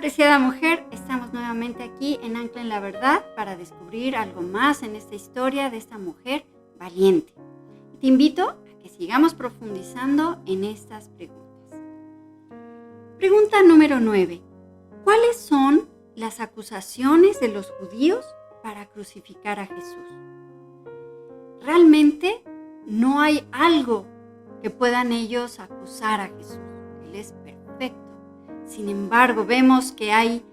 Apreciada mujer, estamos nuevamente aquí en Ancla en la Verdad para descubrir algo más en esta historia de esta mujer valiente. Te invito a que sigamos profundizando en estas preguntas. Pregunta número 9. ¿Cuáles son las acusaciones de los judíos para crucificar a Jesús? Realmente no hay algo que puedan ellos acusar a Jesús. Él es perfecto. Sin embargo, vemos que hay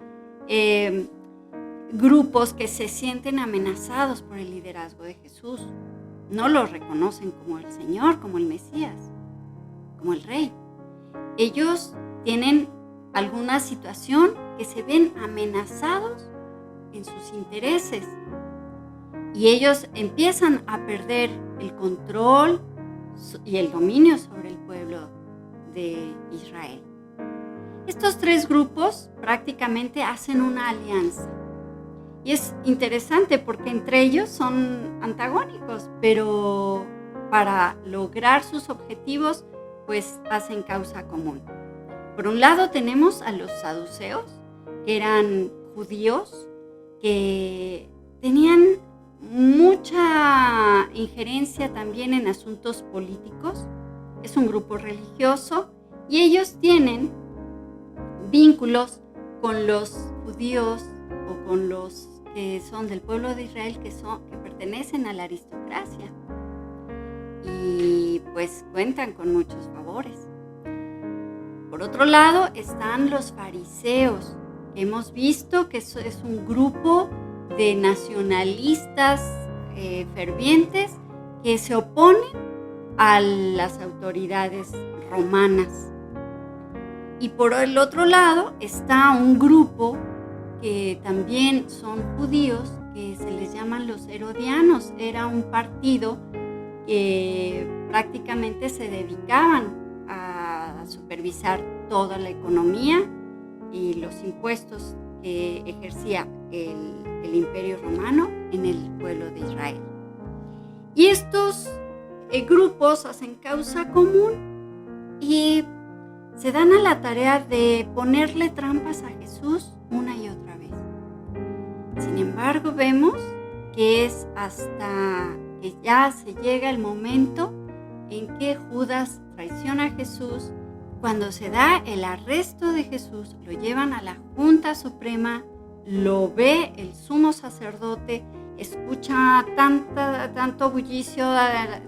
grupos que se sienten amenazados por el liderazgo de Jesús. No lo reconocen como el Señor, como el Mesías, como el Rey. Ellos tienen alguna situación que se ven amenazados en sus intereses y ellos empiezan a perder el control y el dominio sobre el pueblo de Israel. Estos tres grupos prácticamente hacen una alianza. Y es interesante porque entre ellos son antagónicos, pero para lograr sus objetivos, pues hacen causa común. Por un lado tenemos a los saduceos, que eran judíos, que tenían mucha injerencia también en asuntos políticos. Es un grupo religioso y ellos tienen vínculos con los judíos o con los que son del pueblo de Israel, que pertenecen a la aristocracia y pues cuentan con muchos favores. Por otro lado están los fariseos, que hemos visto que es un grupo de nacionalistas fervientes que se oponen a las autoridades romanas. Y por el otro lado está un grupo que también son judíos, que se les llaman los herodianos. Era un partido que prácticamente se dedicaban a supervisar toda la economía y los impuestos que ejercía el Imperio Romano en el pueblo de Israel. Y estos grupos hacen causa común y se dan a la tarea de ponerle trampas a Jesús una y otra vez. Sin embargo, vemos que es hasta que ya se llega el momento en que Judas traiciona a Jesús. Cuando se da el arresto de Jesús, lo llevan a la Junta Suprema, lo ve el sumo sacerdote, escucha tanto bullicio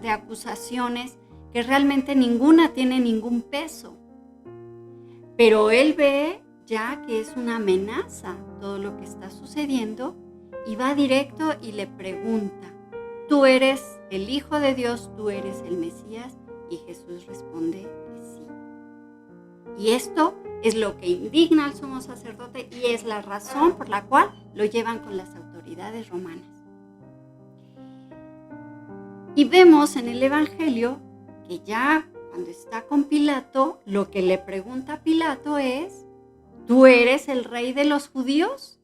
de acusaciones que realmente ninguna tiene ningún peso. Pero él ve ya que es una amenaza todo lo que está sucediendo y va directo y le pregunta: ¿tú eres el Hijo de Dios? ¿Tú eres el Mesías? Y Jesús responde que sí. Y esto es lo que indigna al sumo sacerdote y es la razón por la cual lo llevan con las autoridades romanas. Y vemos en el Evangelio que ya cuando está con Pilato, lo que le pregunta a Pilato es: ¿tú eres el rey de los judíos?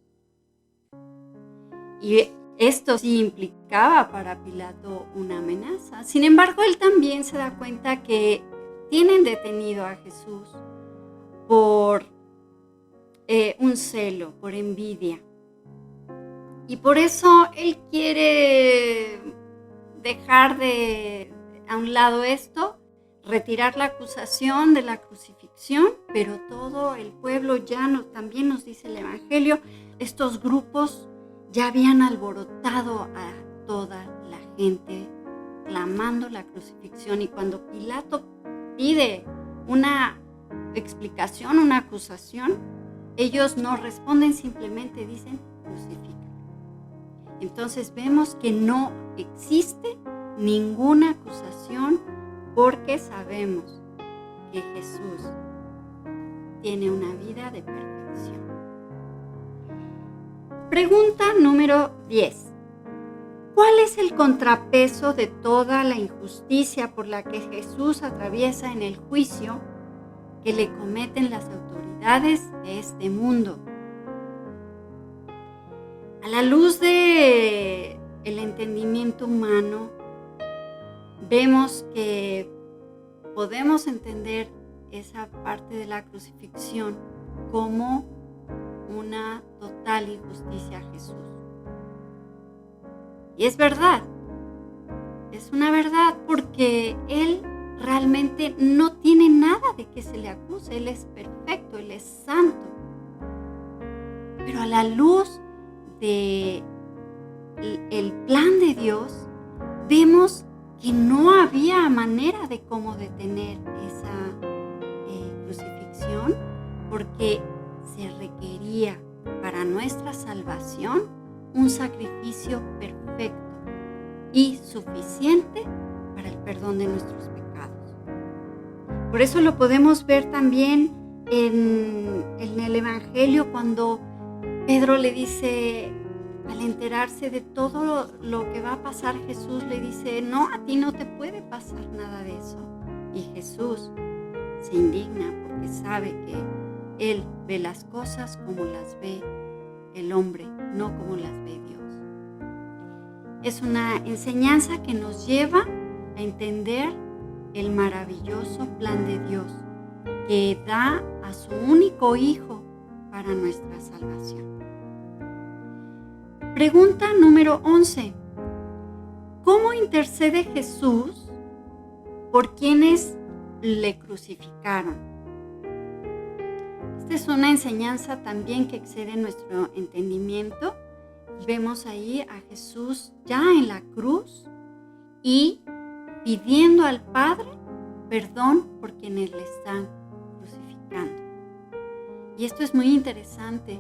Y esto sí implicaba para Pilato una amenaza. Sin embargo, él también se da cuenta que tienen detenido a Jesús por un celo, por envidia. Y por eso él quiere dejar a un lado esto, retirar la acusación de la crucifixión, pero todo el pueblo también nos dice el Evangelio, estos grupos ya habían alborotado a toda la gente clamando la crucifixión. Y cuando Pilato pide una explicación, una acusación, ellos no responden, simplemente dicen: crucifícalo. Entonces vemos que no existe ninguna acusación, porque sabemos que Jesús tiene una vida de perfección. Pregunta número 10. ¿Cuál es el contrapeso de toda la injusticia por la que Jesús atraviesa en el juicio que le cometen las autoridades de este mundo? A la luz del entendimiento humano, vemos que podemos entender esa parte de la crucifixión como una total injusticia a Jesús. Y es verdad, es una verdad porque Él realmente no tiene nada de que se le acuse. Él es perfecto, Él es santo. Pero a la luz del plan de Dios, vemos que no había manera de cómo detener esa crucifixión, porque se requería para nuestra salvación un sacrificio perfecto y suficiente para el perdón de nuestros pecados. Por eso lo podemos ver también en el Evangelio, cuando Pedro le dice, al enterarse de todo lo que va a pasar, Jesús le dice, no, a ti no te puede pasar nada de eso. Y Jesús se indigna porque sabe que Él ve las cosas como las ve el hombre, no como las ve Dios. Es una enseñanza que nos lleva a entender el maravilloso plan de Dios, que da a su único Hijo para nuestra salvación. Pregunta número 11. ¿Cómo intercede Jesús por quienes le crucificaron? Esta es una enseñanza también que excede nuestro entendimiento. Vemos ahí a Jesús ya en la cruz y pidiendo al Padre perdón por quienes le están crucificando. Y esto es muy interesante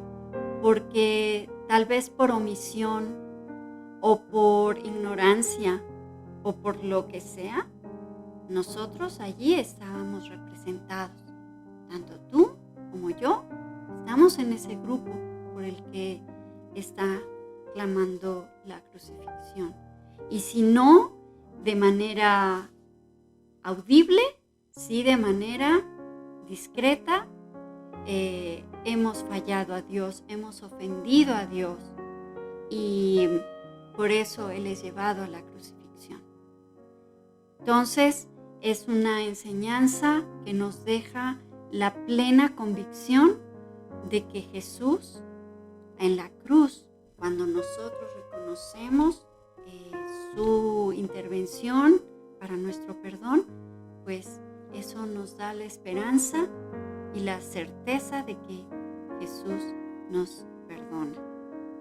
porque tal vez por omisión o por ignorancia o por lo que sea, nosotros allí estábamos representados. Tanto tú como yo estamos en ese grupo por el que está clamando la crucifixión. Y si no de manera audible, sí de manera discreta, hemos fallado a Dios, hemos ofendido a Dios, y por eso Él es llevado a la crucifixión. Entonces, es una enseñanza que nos deja la plena convicción de que Jesús en la cruz, cuando nosotros reconocemos su intervención para nuestro perdón, pues eso nos da la esperanza y la certeza de que Jesús nos perdona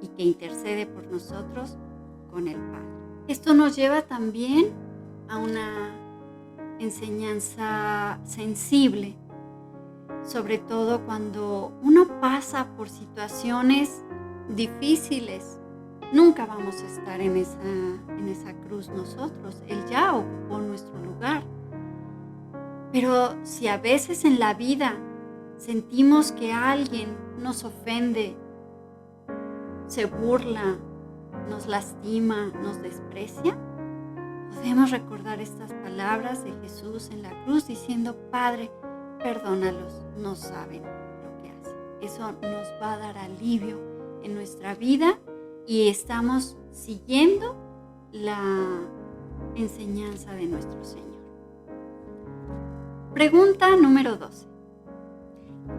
y que intercede por nosotros con el Padre. Esto nos lleva también a una enseñanza sensible, sobre todo cuando uno pasa por situaciones difíciles. Nunca vamos a estar en esa cruz nosotros. Él ya ocupó nuestro lugar. Pero si a veces en la vida sentimos que alguien nos ofende, se burla, nos lastima, nos desprecia, podemos recordar estas palabras de Jesús en la cruz diciendo, Padre, perdónalos, no saben lo que hacen. Eso nos va a dar alivio en nuestra vida y estamos siguiendo la enseñanza de nuestro Señor. Pregunta número 12.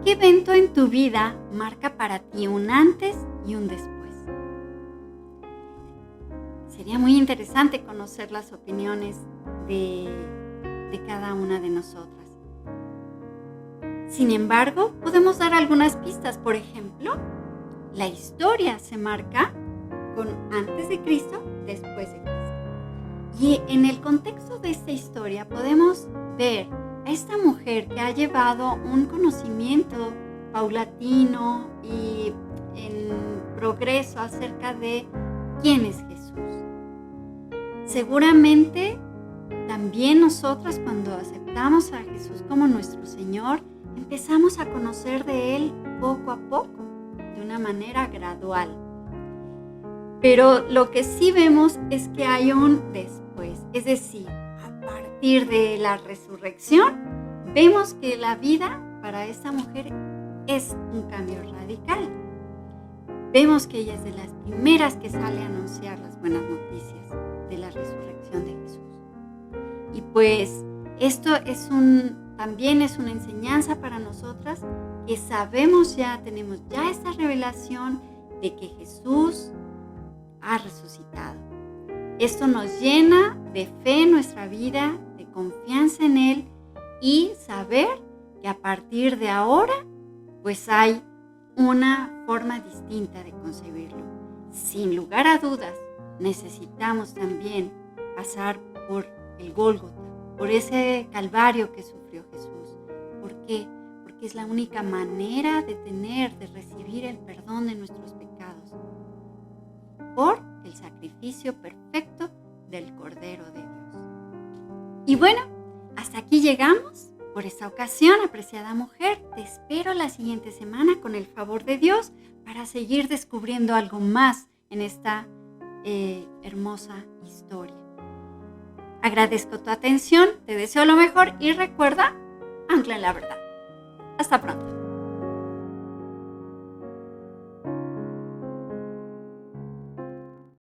¿Qué evento en tu vida marca para ti un antes y un después? Sería muy interesante conocer las opiniones de cada una de nosotras. Sin embargo, podemos dar algunas pistas. Por ejemplo, la historia se marca con antes de Cristo, después de Cristo. Y en el contexto de esta historia podemos ver a esta mujer que ha llevado un conocimiento paulatino y en progreso acerca de quién es Jesús. Seguramente también nosotras, cuando aceptamos a Jesús como nuestro Señor, empezamos a conocer de Él poco a poco, de una manera gradual. Pero lo que sí vemos es que hay un después, es decir, a partir de la resurrección, vemos que la vida para esta mujer es un cambio radical. Vemos que ella es de las primeras que sale a anunciar las buenas noticias de la resurrección de Jesús. Y pues Esto también es una enseñanza para nosotras, que tenemos ya esta revelación de que Jesús ha resucitado. Esto nos llena de fe en nuestra vida, de confianza en Él y saber que a partir de ahora, pues hay una forma distinta de concebirlo. Sin lugar a dudas, necesitamos también pasar por el Gólgota, por ese calvario que sufrió Jesús. ¿Por qué? Porque es la única manera de recibir el perdón de nuestros pecados, por el sacrificio perfecto del Cordero de Dios. Y bueno, hasta aquí llegamos por esta ocasión, apreciada mujer. Te espero la siguiente semana con el favor de Dios para seguir descubriendo algo más en esta hermosa historia. Agradezco tu atención, te deseo lo mejor y recuerda, ancla en la verdad. Hasta pronto.